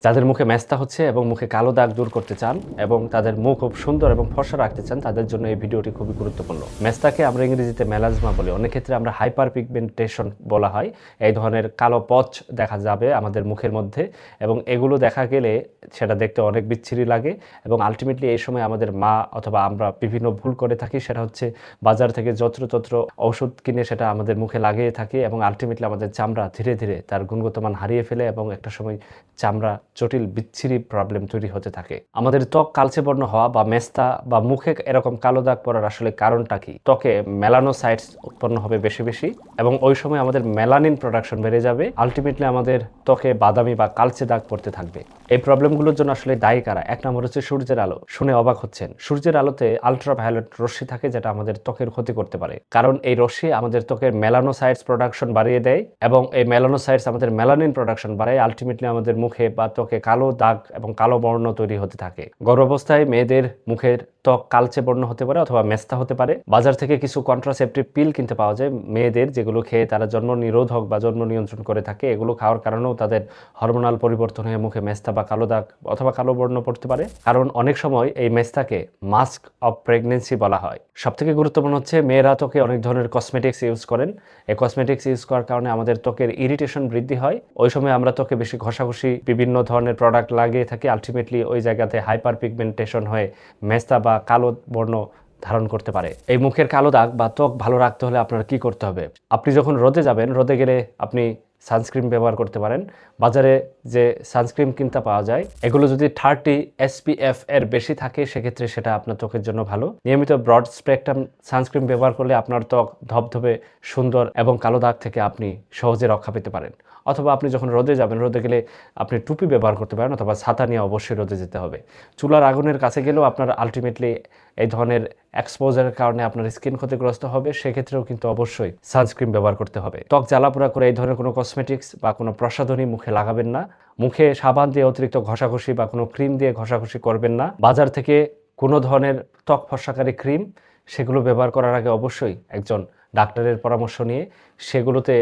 যাদের মুখে মেস্তা হচ্ছে এবং মুখে কালো দাগ দূর করতে চান এবং তাদের মুখ খুব সুন্দর এবং ফর্সা রাখতে চান, তাদের জন্য এই ভিডিওটি খুবই গুরুত্বপূর্ণ। মেস্তাকে আমরা ইংরেজিতে মেলাজমা বলি, অনেক ক্ষেত্রে আমরা হাইপার পিগমেন্টেশন বলা হয়। এই ধরনের কালো পচ দেখা যাবে আমাদের মুখের মধ্যে এবং এগুলো দেখা গেলে সেটা দেখতে অনেক বিচ্ছিরি লাগে এবং আলটিমেটলি এই সময় আমাদের মা অথবা আমরা বিভিন্ন ভুল করে থাকি। সেটা হচ্ছে বাজার থেকে যত্রতত্র ঔষধ কিনে সেটা আমাদের মুখে লাগিয়ে থাকি এবং আলটিমেটলি আমাদের চামড়া ধীরে ধীরে তার গুণগত মান হারিয়ে ফেলে এবং একটা সময় চামড়া জটিল বিচ্ছিরি প্রবলেম তৈরি হতে থাকে। আমাদের ত্বক কালচে বর্ণ হওয়া বা মেস্তা বা মুখে এরকম কালো দাগ পড়ার আসলে কারণটা কি? ত্বকে মেলানোসাইটস উৎপন্ন হবে বেশি বেশি এবং ওই সময় আমাদের মেলানিন প্রোডাকশন বেড়ে যাবে। আলটিমেটলি আমাদের ত্বকে বাদামি বা কালচে দাগ পড়তে থাকবে। এই প্রবলেমগুলোর জন্য আসলে দায়ী কারা? এক নম্বর হচ্ছে সূর্যের আলো। শুনে অবাক হচ্ছেন, সূর্যের আলোতে আলট্রাভায়োলেট রশ্মি থাকে যেটা আমাদের ত্বকের ক্ষতি করতে পারে, কারণ এই রশ্মি আমাদের ত্বকের মেলানোসাইটস প্রোডাকশন বাড়িয়ে দেয় এবং এই মেলানোসাইটস আমাদের মেলানিন প্রোডাকশন বাড়ায়। আলটিমেটলি আমাদের মুখে বা ত্বকে কালো দাগ এবং কালো বর্ণ তৈরি হতে থাকে। গর্ভাবস্থায় মেয়েদের মুখের ত্বক কালচে বর্ণ হতে পারে অথবা মেস্তা হতে পারে। বাজার থেকে কিছু কন্ট্রাসেপটিভ পিল কিনতে পাওয়া যায় মেয়েদের, যেগুলো খেয়ে তারা জন্ম নিরোধক বা জন্ম নিয়ন্ত্রণ করে থাকে। এগুলো খাওয়ার কারণেও তাদের হরমোনাল পরিবর্তন হয়ে মুখে মেস্তা বা কালো দাগ অথবা কালো বর্ণ পড়তে পারে, কারণ অনেক সময় এই মেস্তাকে মাস্ক অফ প্রেগনেন্সি বলা হয়। সবথেকে গুরুত্বপূর্ণ হচ্ছে মেয়েরা ত্বকে অনেক ধরনের কসমেটিক্স ইউজ করেন। এই কসমেটিক্স ইউজ করার কারণে আমাদের ত্বকের ইরিটেশন বৃদ্ধি হয়। ওই সময় আমরা ত্বকে বেশি ঘষাঘষি বিভিন্ন ধরনের প্রোডাক্ট লাগিয়ে থাকি। আলটিমেটলি ওই জায়গাতে হাইপার পিগমেন্টেশন হয়ে মেস্তা বা কালো বর্ণ ধারণ করতে পারে। এই মুখের কালো দাগ বা ত্বক ভালো রাখতে হলে আপনার কি করতে হবে? আপনি যখন রোদে যাবেন, রোদে গেলে আপনি সানস্ক্রিন ব্যবহার করতে পারেন। বাজারে যে সানস্ক্রিন কিনতে পাওয়া যায় এগুলো যদি 30 SPF এর বেশি থাকে সেক্ষেত্রে সেটা আপনার ত্বকের জন্য ভালো। নিয়মিত ব্রড স্পেকট্রাম সানস্ক্রিন ব্যবহার করলে আপনার ত্বক ধবধবে সুন্দর এবং কালো দাগ থেকে আপনি সহজে রক্ষা পেতে পারেন। অথবা আপনি যখন রোদে যাবেন, রোদে গেলে আপনি টুপি ব্যবহার করতে পারেন অথবা ছাতা নিয়ে অবশ্যই রোদে যেতে হবে। চুলার আগুনের কাছে গেলেও আপনার আলটিমেটলি এই ধরনের এক্সপোজারের কারণে আপনার স্কিন ক্ষতিগ্রস্ত হবে, সেক্ষেত্রেও কিন্তু অবশ্যই সানস্ক্রিন ব্যবহার করতে হবে। ত্বক জ্বালাপোড়া করে এই ধরনের কোনো কসমেটিক্স বা কোনো প্রসাধনী মুখে লাগাবেন না। মুখে সাবান দিয়ে অতিরিক্ত ঘষাঘষি বা কোনো ক্রিম দিয়ে ঘষাঘষি করবেন না। বাজার থেকে কোনো ধরনের ত্বক ফর্সাকারী ক্রিম সেগুলো ব্যবহার করার আগে অবশ্যই একজন ডাক্তারের পরামর্শ নিয়ে সেগুলোতে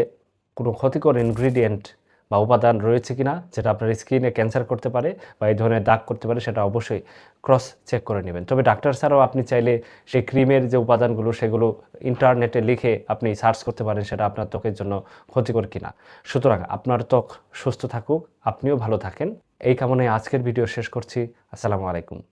কোনো ক্ষতিকর ইনগ্রিডিয়েন্ট বা উপাদান রয়েছে কিনা যেটা আপনার স্কিনে ক্যান্সার করতে পারে বা এই ধরনের দাগ করতে পারে সেটা অবশ্যই ক্রস চেক করে নেবেন। তবে ডাক্তার ছাড়াও আপনি চাইলে সেই ক্রিমের যে উপাদানগুলো সেগুলো ইন্টারনেটে লিখে আপনি সার্চ করতে পারেন সেটা আপনার ত্বকের জন্য ক্ষতিকর কিনা। সুতরাং আপনার ত্বক সুস্থ থাকুক, আপনিও ভালো থাকেন, এই কামনায় আজকের ভিডিও শেষ করছি। আসসালামু আলাইকুম।